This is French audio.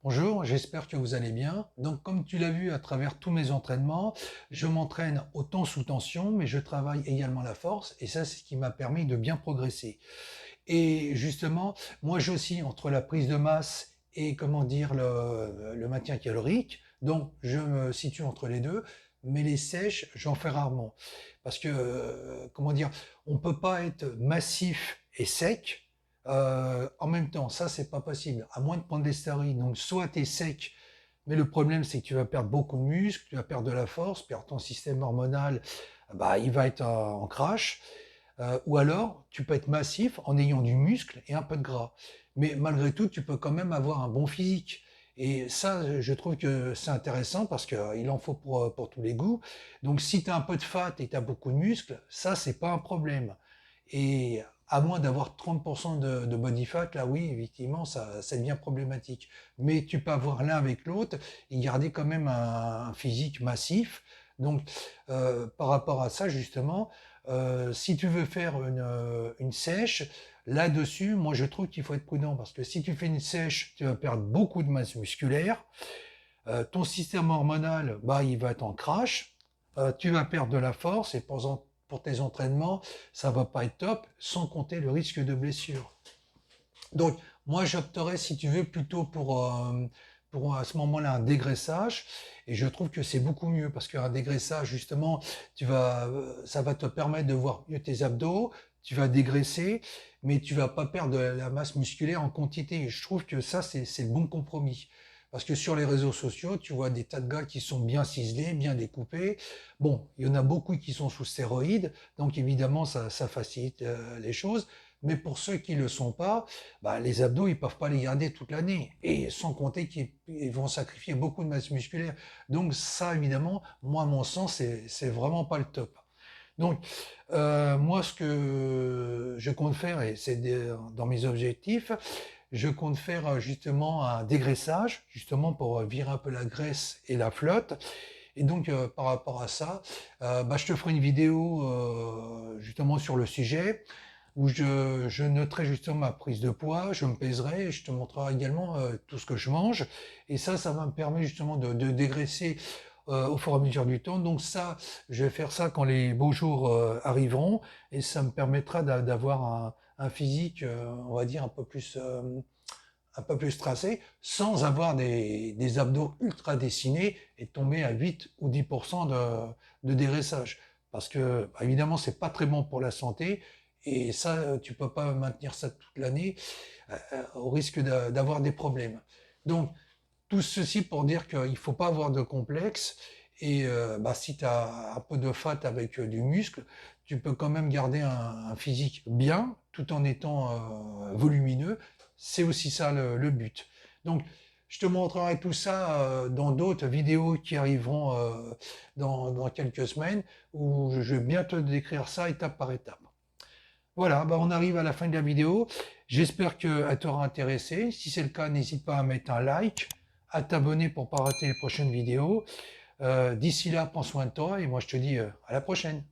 Bonjour, j'espère que vous allez bien. Donc, comme tu l'as vu à travers tous mes entraînements, je m'entraîne autant sous tension, mais je travaille également la force, et ça, c'est ce qui m'a permis de bien progresser. Et justement, moi, j'oscille entre la prise de masse et, comment dire, le maintien calorique. Donc, je me situe entre les deux, mais les sèches, j'en fais rarement. Parce que, comment dire, on peut pas être massif et sec en même temps. Ça, c'est pas possible, à moins de prendre des stéroïdes. Donc, soit tu es sec, mais le problème, c'est que tu vas perdre beaucoup de muscles, tu vas perdre de la force, perdre ton système hormonal, bah, il va être en crash. Ou alors, tu peux être massif en ayant du muscle et un peu de gras. Mais malgré tout, tu peux quand même avoir un bon physique. Et ça, je trouve que c'est intéressant parce qu'il en faut pour tous les goûts. Donc, si tu as un peu de fat et tu as beaucoup de muscles, ça, c'est pas un problème. Et à moins d'avoir 30% de body fat, là oui, effectivement, ça devient problématique. Mais tu peux avoir l'un avec l'autre et garder quand même un physique massif. Donc, par rapport à ça, justement, si tu veux faire une sèche, là-dessus, moi je trouve qu'il faut être prudent parce que si tu fais une sèche, tu vas perdre beaucoup de masse musculaire, ton système hormonal, bah, il va être en crash, tu vas perdre de la force et pour tes entraînements, ça va pas être top, sans compter le risque de blessure. Donc, moi, j'opterais, si tu veux, plutôt pour à ce moment-là un dégraissage. Et je trouve que c'est beaucoup mieux parce qu'un dégraissage, justement, ça va te permettre de voir mieux tes abdos, tu vas dégraisser, mais tu vas pas perdre de la masse musculaire en quantité. Et je trouve que ça, c'est le bon compromis. Parce que sur les réseaux sociaux, tu vois des tas de gars qui sont bien ciselés, bien découpés. Bon, il y en a beaucoup qui sont sous stéroïdes, donc évidemment, ça facilite les choses. Mais pour ceux qui ne le sont pas, bah, les abdos, ils peuvent pas les garder toute l'année. Et sans compter qu'ils vont sacrifier beaucoup de masse musculaire. Donc ça, évidemment, moi, à mon sens, c'est vraiment pas le top. Donc, moi, ce que je compte faire, et c'est dans mes objectifs, je compte faire justement un dégraissage, justement pour virer un peu la graisse et la flotte. Et donc, par rapport à ça, bah, je te ferai une vidéo justement sur le sujet où je noterai justement ma prise de poids, je me pèserai et je te montrerai également tout ce que je mange. Et ça va me permettre justement de dégraisser au fur et à mesure du temps. Donc ça, je vais faire ça quand les beaux jours arriveront et ça me permettra d'avoir un physique, on va dire, un peu plus tracé, sans avoir des abdos ultra dessinés et tomber à 8 ou 10% de dégraissage. Parce que, bah, évidemment, c'est pas très bon pour la santé. Et ça, tu peux pas maintenir ça toute l'année au risque d'avoir des problèmes. Donc, tout ceci pour dire qu'il faut pas avoir de complexe. Et bah, si tu as un peu de fat avec du muscle, tu peux quand même garder un physique bien, tout en étant volumineux. C'est aussi ça le but. Donc, je te montrerai tout ça dans d'autres vidéos qui arriveront dans quelques semaines, où je vais bien te décrire ça étape par étape. Voilà, bah on arrive à la fin de la vidéo. J'espère qu'elle t'aura intéressé. Si c'est le cas, n'hésite pas à mettre un like, à t'abonner pour ne pas rater les prochaines vidéos. D'ici là, prends soin de toi et moi je te dis à la prochaine.